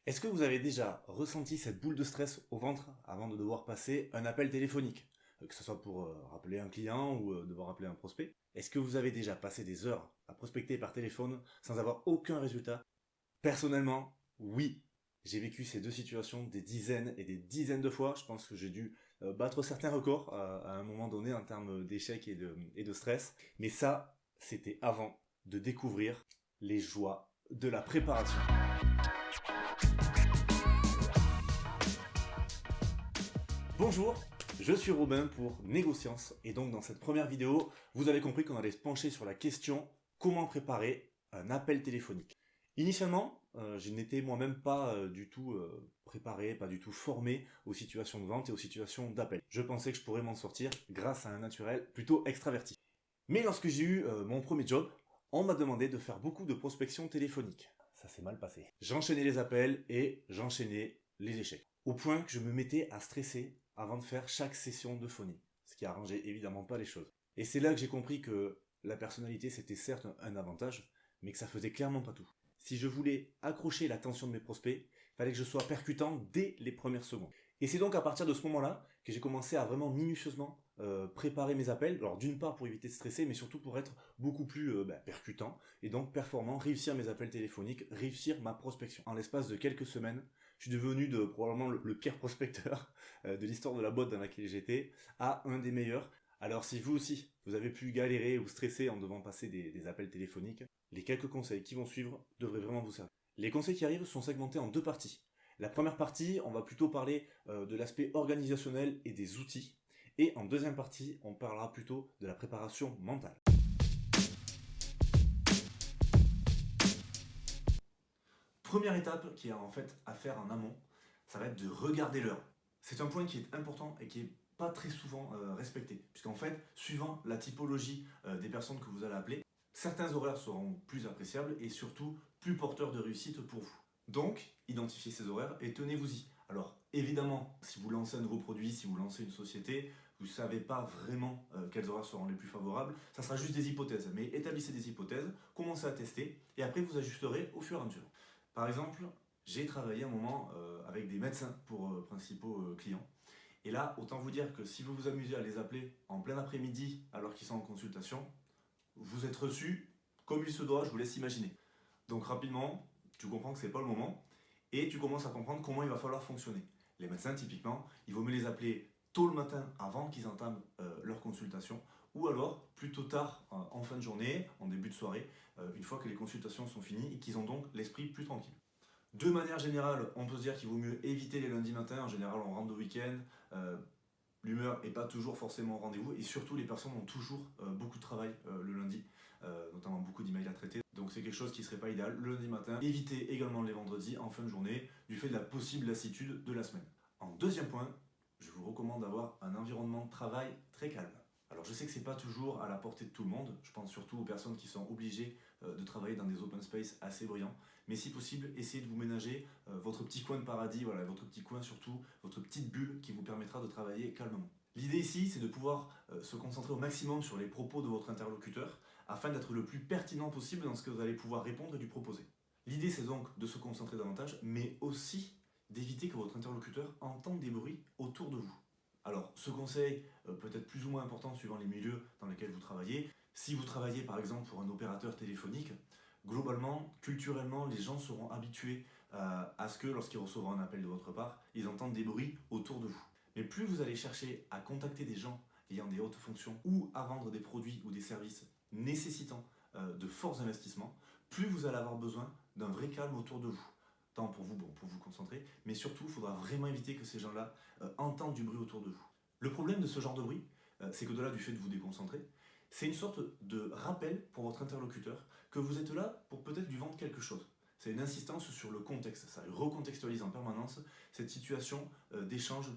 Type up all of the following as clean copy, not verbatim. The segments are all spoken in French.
Est-ce que vous avez déjà ressenti cette boule de stress au ventre avant de devoir passer un appel téléphonique? Que ce soit pour rappeler un client ou devoir rappeler un prospect. Est-ce que vous avez déjà passé des heures à prospecter par téléphone sans avoir aucun résultat? Personnellement, oui. J'ai vécu ces deux situations des dizaines et des dizaines de fois. Je pense que j'ai dû battre certains records à un moment donné en termes d'échecs et de stress. Mais ça, c'était avant de découvrir les joies de la préparation. Bonjour, je suis Robin pour Négociance et donc dans cette première vidéo, vous avez compris qu'on allait se pencher sur la question comment préparer un appel téléphonique. Initialement, je n'étais moi-même pas du tout préparé, pas du tout formé aux situations de vente et aux situations d'appel. Je pensais que je pourrais m'en sortir grâce à un naturel plutôt extraverti. Mais lorsque j'ai eu mon premier job, on m'a demandé de faire beaucoup de prospection téléphonique. Ça s'est mal passé. J'enchaînais les appels et j'enchaînais les échecs. Au point que je me mettais à stresser avant de faire chaque session de phonie. Ce qui arrangeait évidemment pas les choses. Et c'est là que j'ai compris que la personnalité c'était certes un avantage, mais que ça faisait clairement pas tout. Si je voulais accrocher l'attention de mes prospects, il fallait que je sois percutant dès les premières secondes. Et c'est donc à partir de ce moment-là que j'ai commencé à vraiment minutieusement préparer mes appels. Alors d'une part pour éviter de stresser, mais surtout pour être beaucoup plus percutant et donc performant, réussir mes appels téléphoniques, réussir ma prospection. En l'espace de quelques semaines, je suis devenu probablement le pire prospecteur de l'histoire de la boîte dans laquelle j'étais à un des meilleurs. Alors si vous aussi, vous avez pu galérer ou stresser en devant passer des appels téléphoniques, les quelques conseils qui vont suivre devraient vraiment vous servir. Les conseils qui arrivent sont segmentés en deux parties. La première partie, on va plutôt parler de l'aspect organisationnel et des outils. Et en deuxième partie, on parlera plutôt de la préparation mentale. Première étape qui est en fait à faire en amont, ça va être de regarder l'heure. C'est un point qui est important et qui est pas très souvent respecté. Puisqu'en fait, suivant la typologie des personnes que vous allez appeler, certains horaires seront plus appréciables et surtout plus porteurs de réussite pour vous. Donc, identifiez ces horaires et tenez-vous-y. Alors, évidemment, si vous lancez un nouveau produit, si vous lancez une société, vous ne savez pas vraiment quels horaires seront les plus favorables, ça sera juste des hypothèses. Mais établissez des hypothèses, commencez à tester et après vous ajusterez au fur et à mesure. Par exemple, j'ai travaillé un moment avec des médecins pour principaux clients. Et là, autant vous dire que si vous vous amusez à les appeler en plein après-midi alors qu'ils sont en consultation, vous êtes reçu comme il se doit, je vous laisse imaginer. Donc rapidement, tu comprends que c'est pas le moment et tu commences à comprendre comment il va falloir fonctionner. Les médecins, typiquement, il vaut mieux les appeler tôt le matin avant qu'ils entament leur consultation ou alors plutôt tard en fin de journée, en début de soirée, une fois que les consultations sont finies et qu'ils ont donc l'esprit plus tranquille. De manière générale, on peut se dire qu'il vaut mieux éviter les lundis matins. En général, on rentre de week-end, l'humeur n'est pas toujours forcément au rendez-vous et surtout les personnes ont toujours beaucoup de travail le lundi, notamment beaucoup d'emails à traiter. Donc c'est quelque chose qui ne serait pas idéal le lundi matin. Évitez également les vendredis en fin de journée du fait de la possible lassitude de la semaine. En deuxième point, je vous recommande d'avoir un environnement de travail très calme. Alors je sais que c'est pas toujours à la portée de tout le monde, je pense surtout aux personnes qui sont obligées de travailler dans des open space assez bruyants, mais si possible, essayez de vous ménager votre petit coin de paradis, voilà, votre petit coin surtout, votre petite bulle qui vous permettra de travailler calmement. L'idée ici, c'est de pouvoir se concentrer au maximum sur les propos de votre interlocuteur afin d'être le plus pertinent possible dans ce que vous allez pouvoir répondre et lui proposer. L'idée, c'est donc de se concentrer davantage, mais aussi d'éviter que votre interlocuteur entende des bruits autour de vous. Alors, ce conseil peut être plus ou moins important suivant les milieux dans lesquels vous travaillez. Si vous travaillez par exemple pour un opérateur téléphonique, globalement, culturellement, les gens seront habitués à ce que lorsqu'ils recevront un appel de votre part, ils entendent des bruits autour de vous. Mais plus vous allez chercher à contacter des gens ayant des hautes fonctions ou à vendre des produits ou des services nécessitant de forts investissements, plus vous allez avoir besoin d'un vrai calme autour de vous. Tant pour vous, bon, pour vous concentrer, mais surtout, il faudra vraiment éviter que ces gens-là entendent du bruit autour de vous. Le problème de ce genre de bruit, c'est qu'au-delà du fait de vous déconcentrer, c'est une sorte de rappel pour votre interlocuteur que vous êtes là pour peut-être lui vendre quelque chose. C'est une insistance sur le contexte, ça recontextualise en permanence cette situation d'échange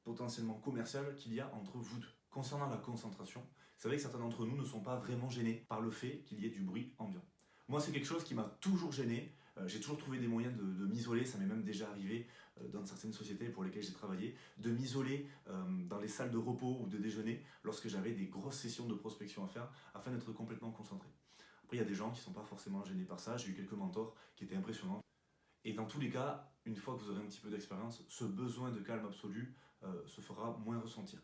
potentiellement commercial qu'il y a entre vous deux. Concernant la concentration, c'est vrai que certains d'entre nous ne sont pas vraiment gênés par le fait qu'il y ait du bruit ambiant. Moi, c'est quelque chose qui m'a toujours gêné. J'ai toujours trouvé des moyens de m'isoler. Ça m'est même déjà arrivé dans certaines sociétés pour lesquelles j'ai travaillé, de m'isoler dans les salles de repos ou de déjeuner lorsque j'avais des grosses sessions de prospection à faire afin d'être complètement concentré. Après, il y a des gens qui ne sont pas forcément gênés par ça. J'ai eu quelques mentors qui étaient impressionnants. Et dans tous les cas, une fois que vous aurez un petit peu d'expérience, ce besoin de calme absolu se fera moins ressentir.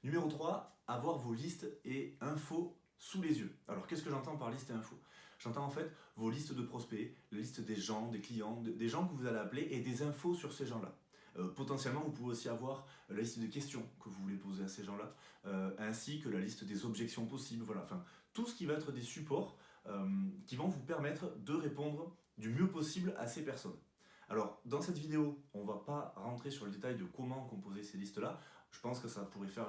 Numéro 3, avoir vos listes et infos sous les yeux. Alors qu'est-ce que j'entends par liste et infos? J'entends en fait vos listes de prospects, la liste des gens, des clients, des gens que vous allez appeler et des infos sur ces gens-là. Potentiellement, vous pouvez aussi avoir la liste de questions que vous voulez poser à ces gens-là, ainsi que la liste des objections possibles. Voilà, enfin, tout ce qui va être des supports qui vont vous permettre de répondre du mieux possible à ces personnes. Alors, dans cette vidéo, on ne va pas rentrer sur le détail de comment composer ces listes-là. Je pense que ça pourrait faire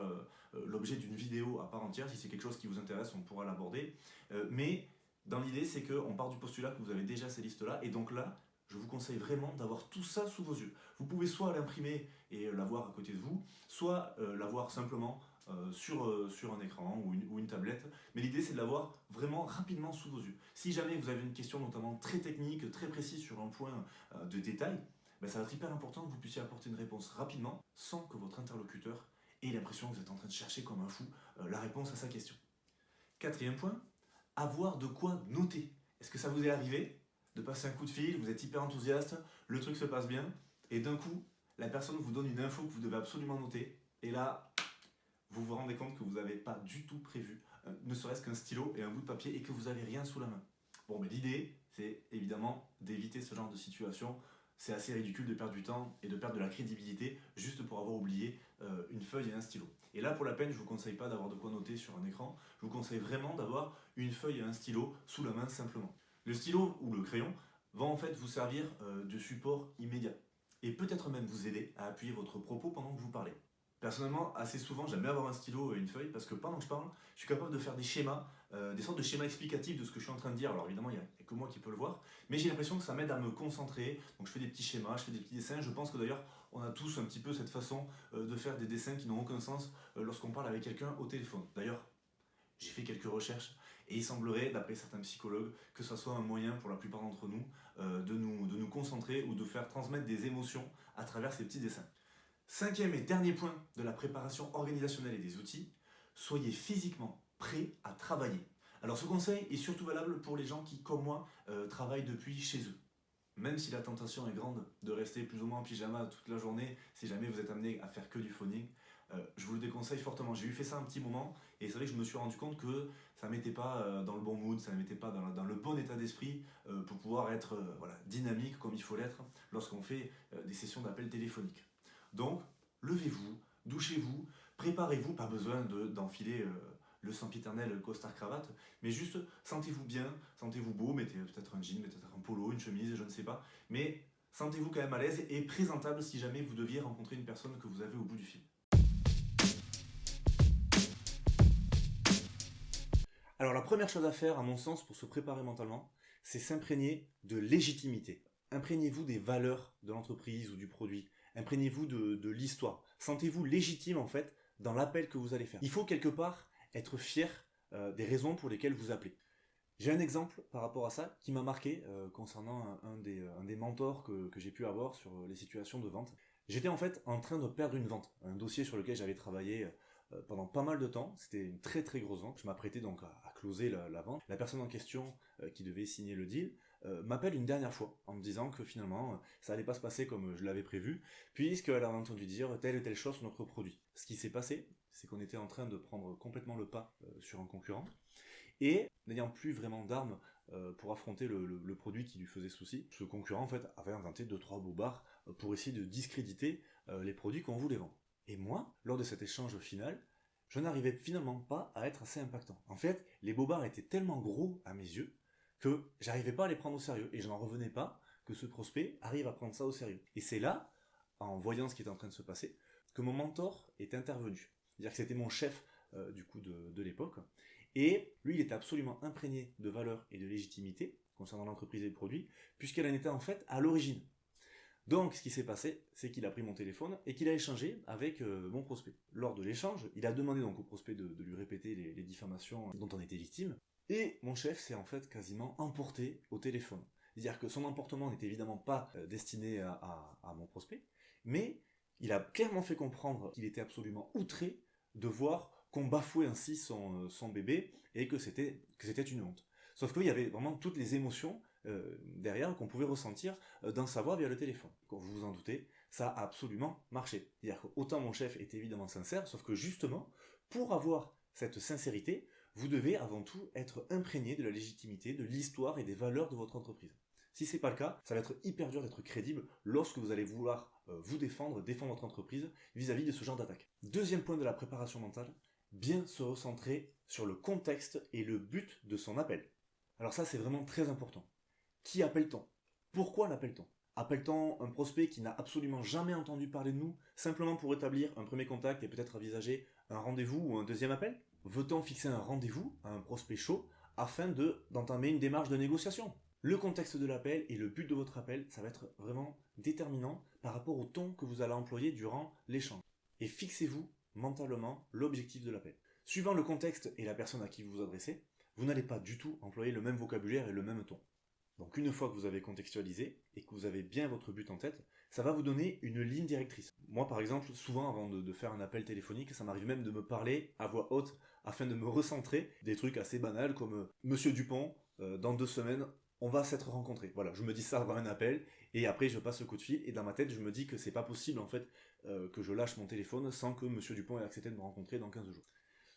l'objet d'une vidéo à part entière. Si c'est quelque chose qui vous intéresse, on pourra l'aborder. Mais dans l'idée, c'est qu'on part du postulat que vous avez déjà ces listes-là. Et donc là, je vous conseille vraiment d'avoir tout ça sous vos yeux. Vous pouvez soit l'imprimer et l'avoir à côté de vous, soit l'avoir simplement sur un écran ou une tablette. Mais l'idée, c'est de l'avoir vraiment rapidement sous vos yeux. Si jamais vous avez une question notamment très technique, très précise sur un point de détail, ben, ça va être hyper important que vous puissiez apporter une réponse rapidement sans que votre interlocuteur ait l'impression que vous êtes en train de chercher comme un fou la réponse à sa question. Quatrième point, avoir de quoi noter. Est-ce que ça vous est arrivé de passer un coup de fil, vous êtes hyper enthousiaste, le truc se passe bien, et d'un coup, la personne vous donne une info que vous devez absolument noter, et là, vous vous rendez compte que vous n'avez pas du tout prévu, ne serait-ce qu'un stylo et un bout de papier, et que vous n'avez rien sous la main. Bon, mais l'idée, c'est évidemment d'éviter ce genre de situation. C'est assez ridicule de perdre du temps et de perdre de la crédibilité juste pour avoir oublié une feuille et un stylo. Et là, pour la peine, je ne vous conseille pas d'avoir de quoi noter sur un écran. Je vous conseille vraiment d'avoir une feuille et un stylo sous la main simplement. Le stylo ou le crayon va en fait vous servir de support immédiat et peut-être même vous aider à appuyer votre propos pendant que vous parlez. Personnellement, assez souvent, j'aime bien avoir un stylo et une feuille parce que pendant que je parle, je suis capable de faire des schémas, des sortes de schémas explicatifs de ce que je suis en train de dire. Alors évidemment, il n'y a que moi qui peux le voir, mais j'ai l'impression que ça m'aide à me concentrer. Donc je fais des petits schémas, je fais des petits dessins. Je pense que d'ailleurs, on a tous un petit peu cette façon de faire des dessins qui n'ont aucun sens lorsqu'on parle avec quelqu'un au téléphone. D'ailleurs, j'ai fait quelques recherches et il semblerait, d'après certains psychologues, que ce soit un moyen pour la plupart d'entre nous, de nous concentrer ou de faire transmettre des émotions à travers ces petits dessins. Cinquième et dernier point de la préparation organisationnelle et des outils, soyez physiquement prêt à travailler. Alors ce conseil est surtout valable pour les gens qui, comme moi, travaillent depuis chez eux. Même si la tentation est grande de rester plus ou moins en pyjama toute la journée, si jamais vous êtes amené à faire que du phoning, je vous le déconseille fortement. J'ai eu fait ça un petit moment et c'est vrai que je me suis rendu compte que ça ne mettait pas dans le bon mood, ça ne mettait pas dans le bon état d'esprit pour pouvoir être dynamique comme il faut l'être lorsqu'on fait des sessions d'appel téléphoniques. Donc, levez-vous, douchez-vous, préparez-vous, pas besoin d'enfiler le sempiternel costard-cravate, mais juste sentez-vous bien, sentez-vous beau, mettez peut-être un jean, peut-être un polo, une chemise, je ne sais pas, mais sentez-vous quand même à l'aise et présentable si jamais vous deviez rencontrer une personne que vous avez au bout du fil. Alors la première chose à faire, à mon sens, pour se préparer mentalement, c'est s'imprégner de légitimité. Imprégnez-vous des valeurs de l'entreprise ou du produit. Imprégnez-vous de l'histoire. Sentez-vous légitime en fait dans l'appel que vous allez faire. Il faut quelque part être fier des raisons pour lesquelles vous appelez. J'ai un exemple par rapport à ça qui m'a marqué concernant un des mentors que j'ai pu avoir sur les situations de vente. J'étais en fait en train de perdre une vente, un dossier sur lequel j'avais travaillé pendant pas mal de temps. C'était une très très grosse vente. Je m'apprêtais donc à closer la vente. La personne en question qui devait signer le deal m'appelle une dernière fois en me disant que finalement ça allait pas se passer comme je l'avais prévu, puisqu'elle avait entendu dire telle et telle chose sur notre produit. Ce qui s'est passé, c'est qu'on était en train de prendre complètement le pas sur un concurrent. Et n'ayant plus vraiment d'armes pour affronter le produit qui lui faisait souci, ce concurrent en fait avait inventé 2-3 bobards pour essayer de discréditer les produits qu'on voulait vendre. Et moi, lors de cet échange final, je n'arrivais finalement pas à être assez impactant. En fait, les bobards étaient tellement gros à mes yeux que j'arrivais pas à les prendre au sérieux et je n'en revenais pas que ce prospect arrive à prendre ça au sérieux. Et c'est là, en voyant ce qui était en train de se passer, que mon mentor est intervenu. C'est-à-dire que c'était mon chef du coup de l'époque. Et lui, il était absolument imprégné de valeurs et de légitimité concernant l'entreprise et le produit, puisqu'elle en était en fait à l'origine. Donc, ce qui s'est passé, c'est qu'il a pris mon téléphone et qu'il a échangé avec mon prospect. Lors de l'échange, il a demandé donc au prospect de lui répéter les diffamations dont on était victime, et mon chef s'est en fait quasiment emporté au téléphone. C'est-à-dire que son emportement n'était évidemment pas destiné à mon prospect, mais il a clairement fait comprendre qu'il était absolument outré de voir qu'on bafouait ainsi son bébé et que c'était une honte. Sauf qu'il y avait vraiment toutes les émotions derrière qu'on pouvait ressentir dans sa voix via le téléphone. Comme vous vous en doutez, ça a absolument marché. C'est-à-dire qu'autant mon chef est évidemment sincère, sauf que justement, pour avoir cette sincérité, vous devez avant tout être imprégné de la légitimité, de l'histoire et des valeurs de votre entreprise. Si c'est pas le cas, ça va être hyper dur d'être crédible lorsque vous allez vouloir vous défendre votre entreprise vis-à-vis de ce genre d'attaque. Deuxième point de la préparation mentale, bien se recentrer sur le contexte et le but de son appel. Alors ça, c'est vraiment très important. Qui appelle-t-on? Pourquoi l'appelle-t-on? Appelle-t-on un prospect qui n'a absolument jamais entendu parler de nous, simplement pour établir un premier contact et peut-être envisager un rendez-vous ou un deuxième appel? Veut-on fixer un rendez-vous à un prospect chaud afin d'entamer une démarche de négociation? Le contexte de l'appel et le but de votre appel, ça va être vraiment déterminant par rapport au ton que vous allez employer durant l'échange. Et fixez-vous mentalement l'objectif de l'appel. Suivant le contexte et la personne à qui vous vous adressez, vous n'allez pas du tout employer le même vocabulaire et le même ton. Donc une fois que vous avez contextualisé et que vous avez bien votre but en tête, ça va vous donner une ligne directrice. Moi par exemple, souvent avant de faire un appel téléphonique, ça m'arrive même de me parler à voix haute afin de me recentrer. Des trucs assez banals comme Monsieur Dupont, dans 2 semaines, on va s'être rencontrés. Voilà, je me dis ça avant un appel et après je passe le coup de fil et dans ma tête je me dis que c'est pas possible en fait que je lâche mon téléphone sans que Monsieur Dupont ait accepté de me rencontrer dans 15 jours.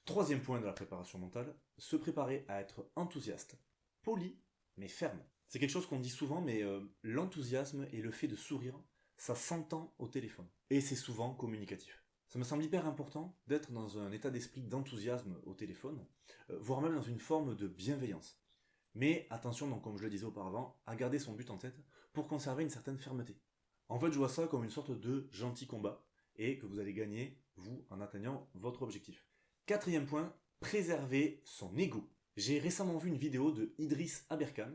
Troisième point de la préparation mentale, se préparer à être enthousiaste, poli mais ferme. C'est quelque chose qu'on dit souvent, mais l'enthousiasme et le fait de sourire, ça s'entend au téléphone. Et c'est souvent communicatif. Ça me semble hyper important d'être dans un état d'esprit d'enthousiasme au téléphone, voire même dans une forme de bienveillance. Mais attention, donc, comme je le disais auparavant, à garder son but en tête pour conserver une certaine fermeté. En fait, je vois ça comme une sorte de gentil combat, et que vous allez gagner, vous, en atteignant votre objectif. Quatrième point, préserver son ego. J'ai récemment vu une vidéo de Idriss Aberkan,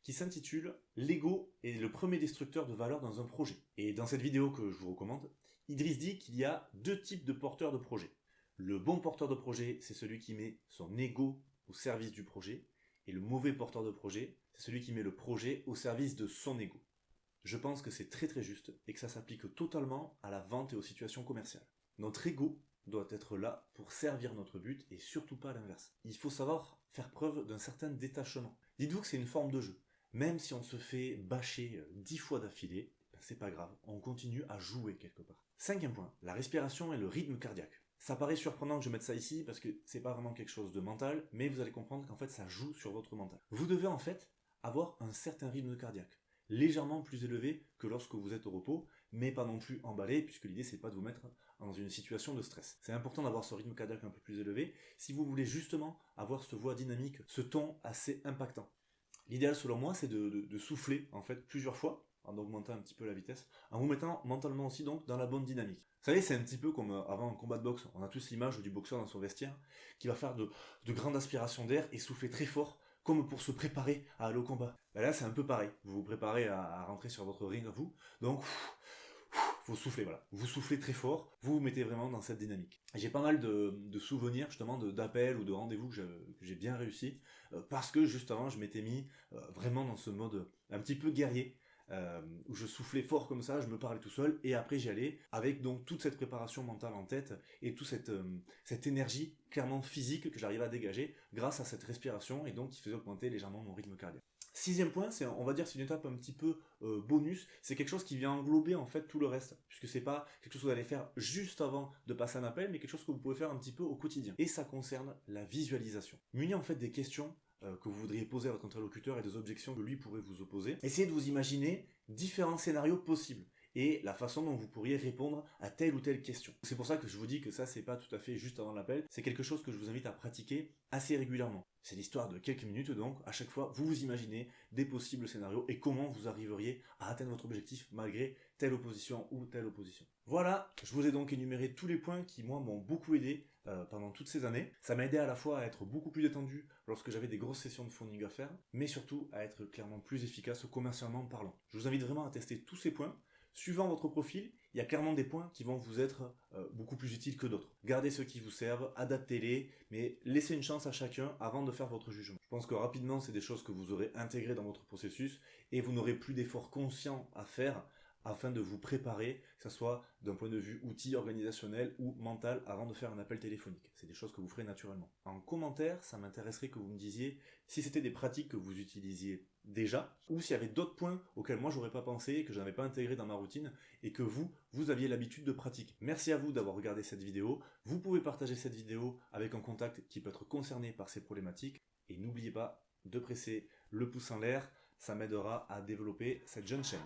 qui s'intitule « L'ego est le premier destructeur de valeur dans un projet ». Et dans cette vidéo que je vous recommande, Idriss dit qu'il y a 2 types de porteurs de projet. Le bon porteur de projet, c'est celui qui met son ego au service du projet, et le mauvais porteur de projet, c'est celui qui met le projet au service de son ego. Je pense que c'est très très juste, et que ça s'applique totalement à la vente et aux situations commerciales. Notre ego doit être là pour servir notre but, et surtout pas l'inverse. Il faut savoir faire preuve d'un certain détachement. Dites-vous que c'est une forme de jeu. Même si on se fait bâcher 10 fois d'affilée, c'est pas grave, on continue à jouer quelque part. 5e point, la respiration et le rythme cardiaque. Ça paraît surprenant que je mette ça ici parce que c'est pas vraiment quelque chose de mental, mais vous allez comprendre qu'en fait ça joue sur votre mental. Vous devez en fait avoir un certain rythme cardiaque, légèrement plus élevé que lorsque vous êtes au repos, mais pas non plus emballé, puisque l'idée c'est pas de vous mettre dans une situation de stress. C'est important d'avoir ce rythme cardiaque un peu plus élevé si vous voulez justement avoir cette voix dynamique, ce ton assez impactant. L'idéal selon moi c'est de souffler en fait plusieurs fois, en augmentant un petit peu la vitesse, en vous mettant mentalement aussi donc dans la bonne dynamique. Vous savez, c'est un petit peu comme avant un combat de boxe, on a tous l'image du boxeur dans son vestiaire qui va faire de grandes aspirations d'air et souffler très fort comme pour se préparer à aller au combat. Ben là c'est un peu pareil, vous vous préparez à rentrer sur votre ring à vous, donc vous soufflez, voilà. Vous soufflez très fort, vous vous mettez vraiment dans cette dynamique. J'ai pas mal de souvenirs justement d'appels ou de rendez-vous que j'ai bien réussi parce que justement je m'étais mis vraiment dans ce mode un petit peu guerrier où je soufflais fort comme ça, je me parlais tout seul et après j'y allais avec donc toute cette préparation mentale en tête et toute cette énergie clairement physique que j'arrivais à dégager grâce à cette respiration et donc qui faisait augmenter légèrement mon rythme cardiaque. 6e point, on va dire c'est une étape un petit peu bonus, c'est quelque chose qui vient englober en fait tout le reste, puisque c'est pas quelque chose que vous allez faire juste avant de passer un appel, mais quelque chose que vous pouvez faire un petit peu au quotidien. Et ça concerne la visualisation. Muni en fait des questions que vous voudriez poser à votre interlocuteur et des objections que lui pourrait vous opposer. Essayez de vous imaginer différents scénarios possibles et la façon dont vous pourriez répondre à telle ou telle question. C'est pour ça que je vous dis que ça c'est pas tout à fait juste avant l'appel, c'est quelque chose que je vous invite à pratiquer assez régulièrement. C'est l'histoire de quelques minutes donc, à chaque fois vous vous imaginez des possibles scénarios et comment vous arriveriez à atteindre votre objectif malgré telle opposition ou telle opposition. Voilà, je vous ai donc énuméré tous les points qui moi m'ont beaucoup aidé pendant toutes ces années. Ça m'a aidé à la fois à être beaucoup plus détendu lorsque j'avais des grosses sessions de phoning à faire, mais surtout à être clairement plus efficace commercialement parlant. Je vous invite vraiment à tester tous ces points. Suivant votre profil, il y a clairement des points qui vont vous être beaucoup plus utiles que d'autres. Gardez ceux qui vous servent, adaptez-les, mais laissez une chance à chacun avant de faire votre jugement. Je pense que rapidement, c'est des choses que vous aurez intégrées dans votre processus et vous n'aurez plus d'efforts conscients à faire afin de vous préparer, que ce soit d'un point de vue outil organisationnel ou mental avant de faire un appel téléphonique. C'est des choses que vous ferez naturellement. En commentaire, ça m'intéresserait que vous me disiez si c'était des pratiques que vous utilisiez déjà, ou s'il y avait d'autres points auxquels moi j'aurais pas pensé, que je n'avais pas intégré dans ma routine, et que vous aviez l'habitude de pratiquer. Merci à vous d'avoir regardé cette vidéo. Vous pouvez partager cette vidéo avec un contact qui peut être concerné par ces problématiques, et n'oubliez pas de presser le pouce en l'air, ça m'aidera à développer cette jeune chaîne.